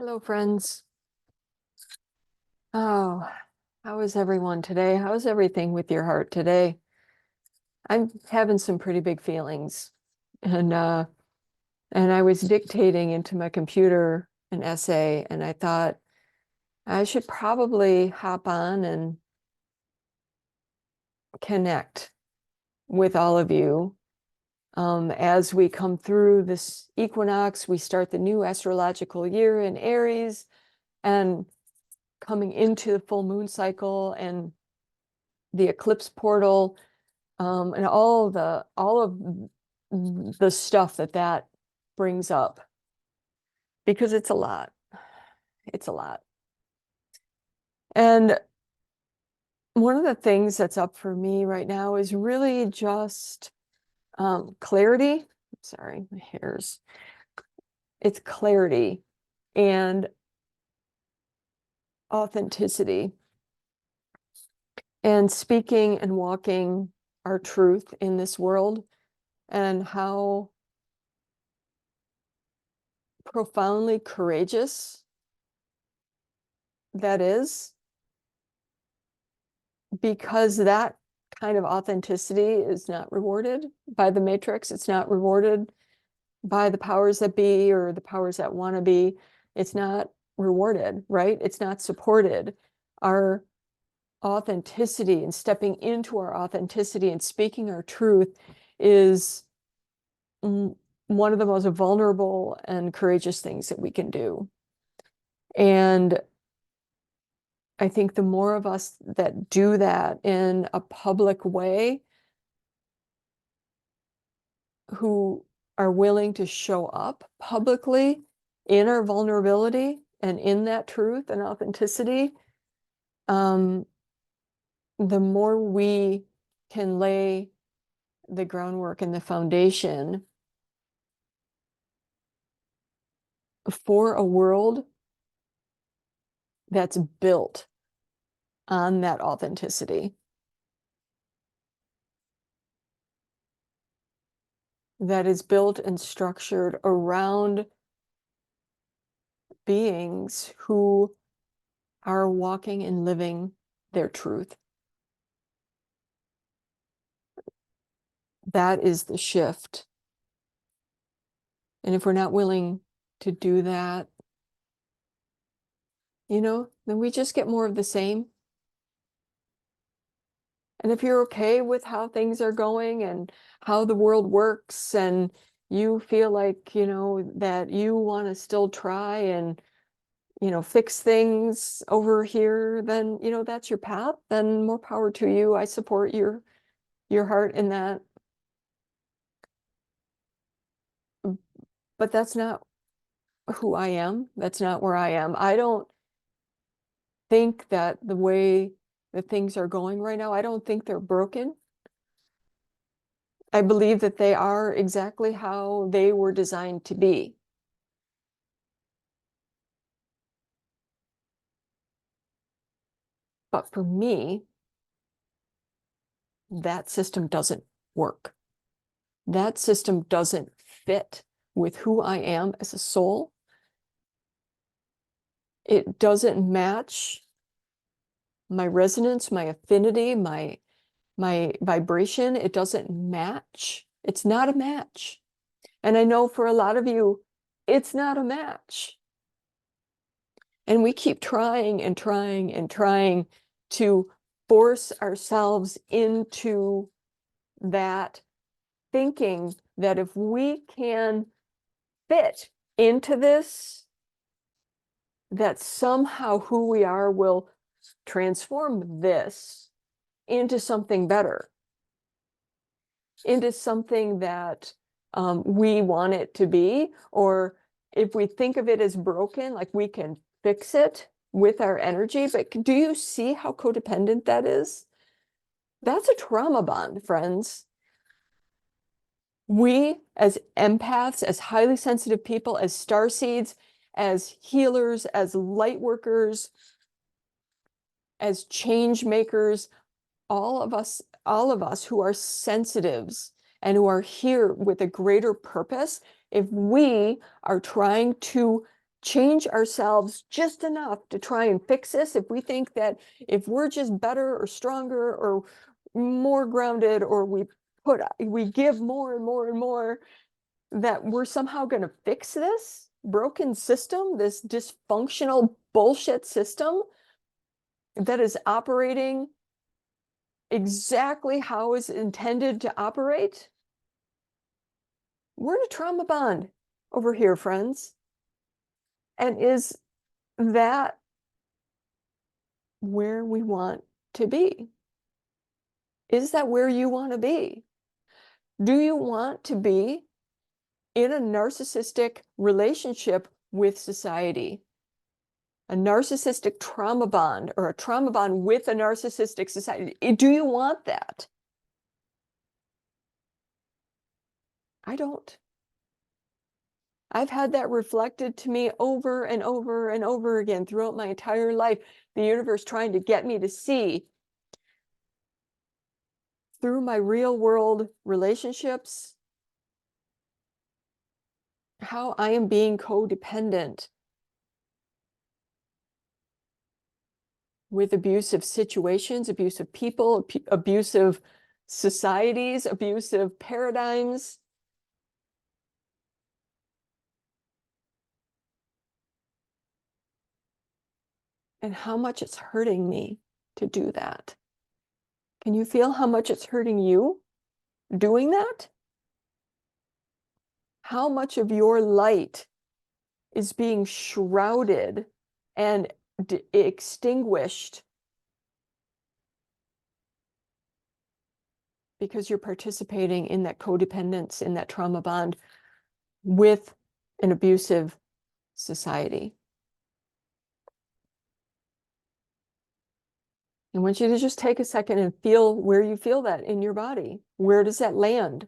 Hello, friends. Oh, how is everyone today? How's everything with your heart today? I'm having some pretty big feelings, and I was dictating into my computer an essay, and I thought I should probably hop on and connect with all of you. As we come through this equinox, we start the new astrological year in Aries, and coming into the full moon cycle and the eclipse portal, and all of the stuff that brings up, because it's a lot. It's a lot. And one of the things that's up for me right now is really just clarity. Sorry, my hair's. It's clarity and authenticity and speaking and walking our truth in this world, and how profoundly courageous that is, because that kind of authenticity is not rewarded by the matrix. It's not rewarded by the powers that be or the powers that want to be. It's not rewarded, right? It's not supported. Our authenticity and stepping into our authenticity and speaking our truth is one of the most vulnerable and courageous things that we can do. And I think the more of us that do that in a public way, who are willing to show up publicly in our vulnerability and in that truth and authenticity, the more we can lay the groundwork and the foundation for a world that's built on that authenticity, that is built and structured around beings who are walking and living their truth. That is the shift. And if we're not willing to do that, then we just get more of the same. And if you're okay with how things are going and how the world works, and you feel like, that you want to still try and, fix things over here, then, that's your path, then more power to you. I support your heart in that. But that's not who I am. That's not where I am. I don't think that the way that things are going right now, I don't think they're broken. I believe that they are exactly how they were designed to be. But for me, that system doesn't work. That system doesn't fit with who I am as a soul. It doesn't match my resonance, my affinity, my vibration. It doesn't match. It's not a match. And I know for a lot of you, it's not a match. And we keep trying and trying and trying to force ourselves into that, thinking that if we can fit into this, that somehow who we are will transform this into something better, into something that we want it to be. Or if we think of it as broken, like we can fix it with our energy. But do you see how codependent that is? That's a trauma bond, friends. We, as empaths, as highly sensitive people, as starseeds, as healers, as light workers, as change makers, all of us who are sensitives and who are here with a greater purpose, if we are trying to change ourselves just enough to try and fix this, if we think that if we're just better or stronger or more grounded, or we give more and more and more, that we're somehow going to fix this broken system, this dysfunctional bullshit system that is operating exactly how it's intended to operate. We're in a trauma bond over here, friends. And is that where we want to be? Is that where you want to be? Do you want to be in a narcissistic relationship with society? A narcissistic trauma bond, or a trauma bond with a narcissistic society? Do you want that? I don't. I've had that reflected to me over and over and over again throughout my entire life. The universe trying to get me to see through my real world relationships how I am being codependent with abusive situations, abusive people, abusive societies, abusive paradigms. And how much it's hurting me to do that. Can you feel how much it's hurting you doing that? How much of your light is being shrouded and extinguished because you're participating in that codependence, in that trauma bond with an abusive society? I want you to just take a second and feel where you feel that in your body. Where does that land?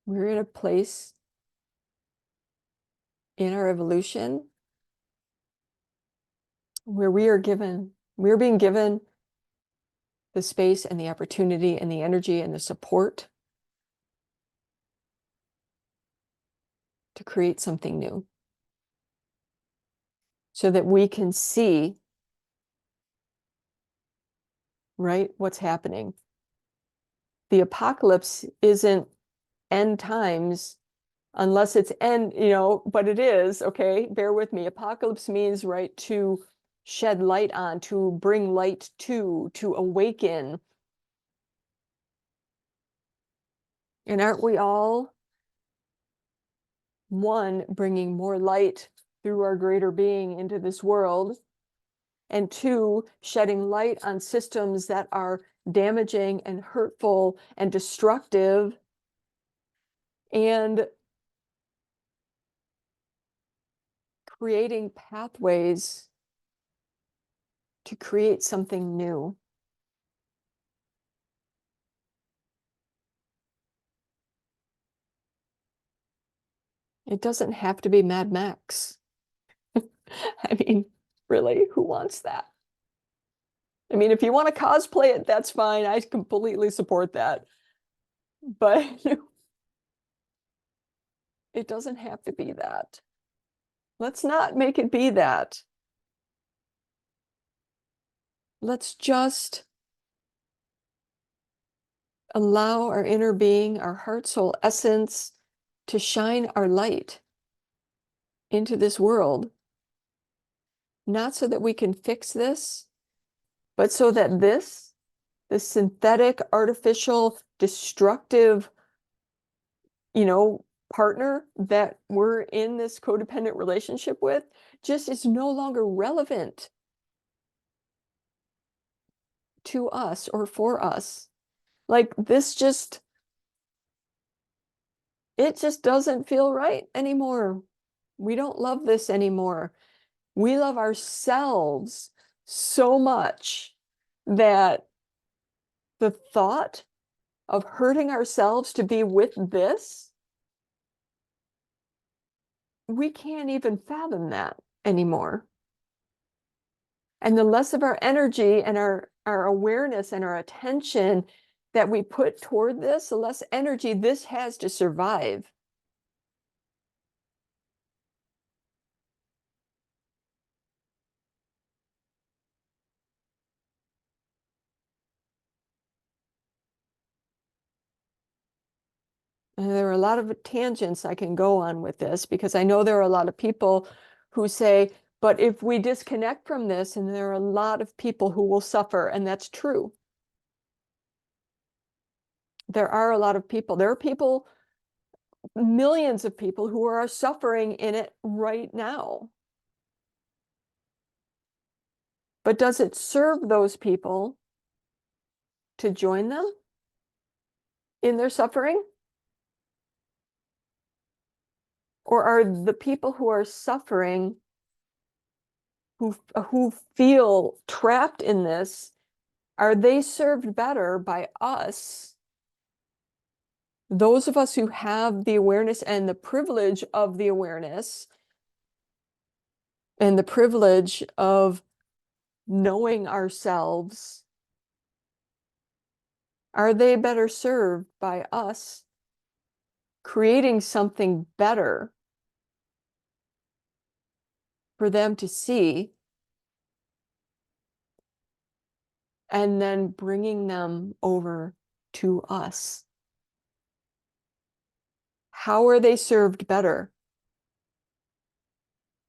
We're in a place in our evolution where we're being given the space and the opportunity and the energy and the support to create something new, so that we can see, right, what's happening. The apocalypse isn't end times unless it's end, but it is, okay, bear with me. Apocalypse means, right, to shed light on, to bring light to awaken. And aren't we all, one, bringing more light through our greater being into this world, and two, shedding light on systems that are damaging and hurtful and destructive, and creating pathways to create something new? It doesn't have to be Mad Max. I mean, really, who wants that? I mean, if you want to cosplay it, that's fine. I completely support that. But it doesn't have to be that. Let's not make it be that. Let's just allow our inner being, our heart, soul, essence, to shine our light into this world. Not so that we can fix this, but so that this synthetic, artificial, destructive, partner that we're in this codependent relationship with just is no longer relevant to us or for us. Like, it just doesn't feel right anymore. We don't love this anymore. We love ourselves so much that the thought of hurting ourselves to be with this, we can't even fathom that anymore. And the less of our energy and our awareness and our attention that we put toward this, the less energy this has to survive. And there are a lot of tangents I can go on with this, because I know there are a lot of people who say, but if we disconnect from this, and there are a lot of people who will suffer, and that's true. There are a lot of people. There are people, millions of people who are suffering in it right now. But does it serve those people to join them in their suffering? Or are the people who are suffering, who feel trapped in this, are they served better by us, those of us who have the awareness and the privilege of the awareness and the privilege of knowing ourselves? Are they better served by us creating something better for them to see, and then bringing them over to us? How are they served better?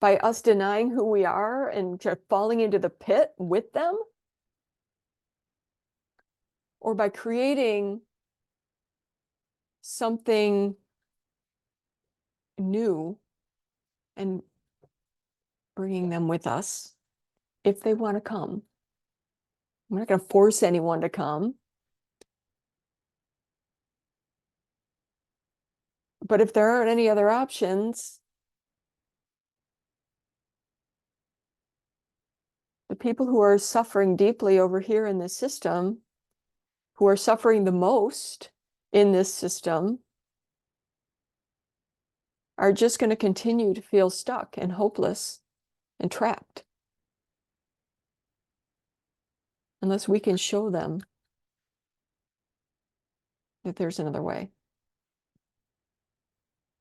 By us denying who we are and falling into the pit with them? Or by creating something new and bringing them with us if they want to come? I'm not going to force anyone to come. But if there aren't any other options, the people who are suffering deeply over here in this system, who are suffering the most in this system, are just going to continue to feel stuck and hopeless and trapped, unless we can show them that there's another way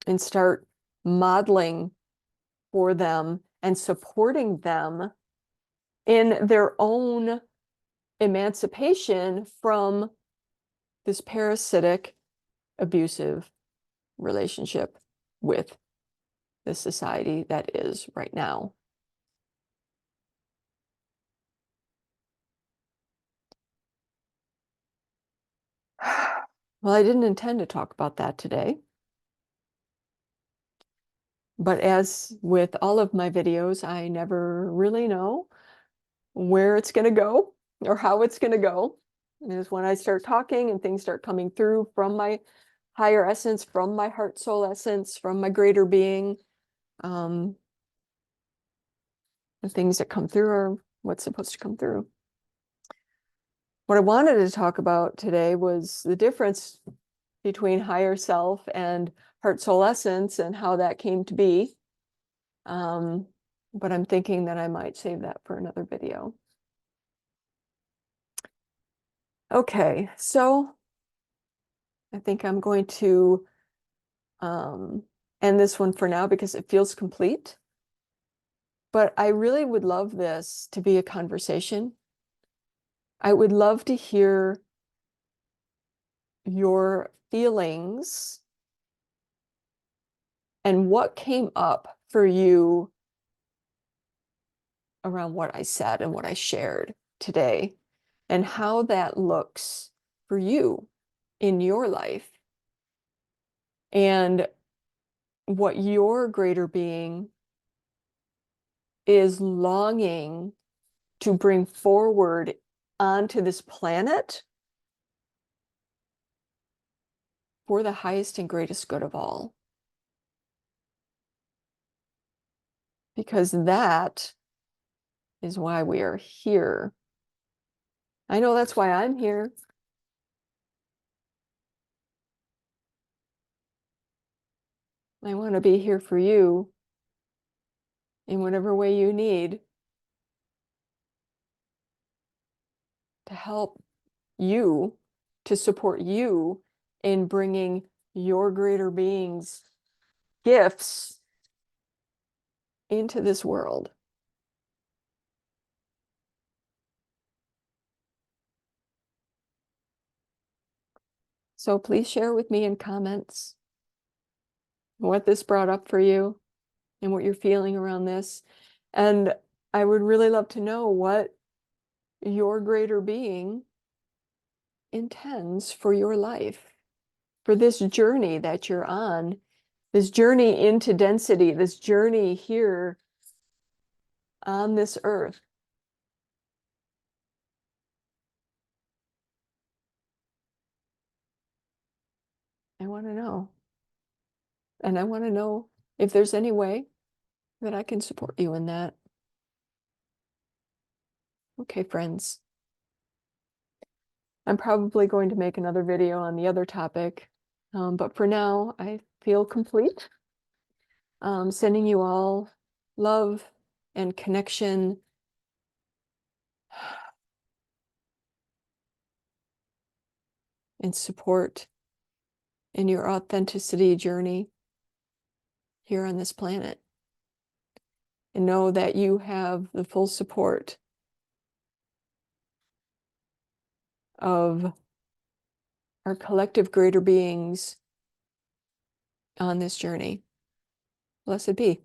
and start modeling for them and supporting them in their own emancipation from this parasitic, abusive relationship with the society that is right now. Well, I didn't intend to talk about that today. But as with all of my videos, I never really know where it's going to go or how it's going to go. And it's when I start talking and things start coming through from my higher essence, from my heart soul essence, from my greater being, the things that come through are what's supposed to come through. What I wanted to talk about today was the difference between higher self and heart soul essence and how that came to be. But I'm thinking that I might save that for another video. Okay, so I think I'm going to end this one for now because it feels complete. But I really would love this to be a conversation. I would love to hear your feelings and what came up for you around what I said and what I shared today, and how that looks for you in your life, and what your greater being is longing to bring forward onto this planet for the highest and greatest good of all. Because that is why we are here. I know that's why I'm here. I want to be here for you in whatever way you need. to help you, to support you in bringing your greater being's gifts into this world. So please share with me in comments what this brought up for you and what you're feeling around this. And I would really love to know what your greater being intends for your life, for this journey that you're on, this journey into density, this journey here on this earth. I want to know. And I want to know if there's any way that I can support you in that. Okay, friends. I'm probably going to make another video on the other topic, but for now, I feel complete. Sending you all love and connection. And support in your authenticity journey here on this planet. And know that you have the full support of our collective greater beings on this journey. Blessed be.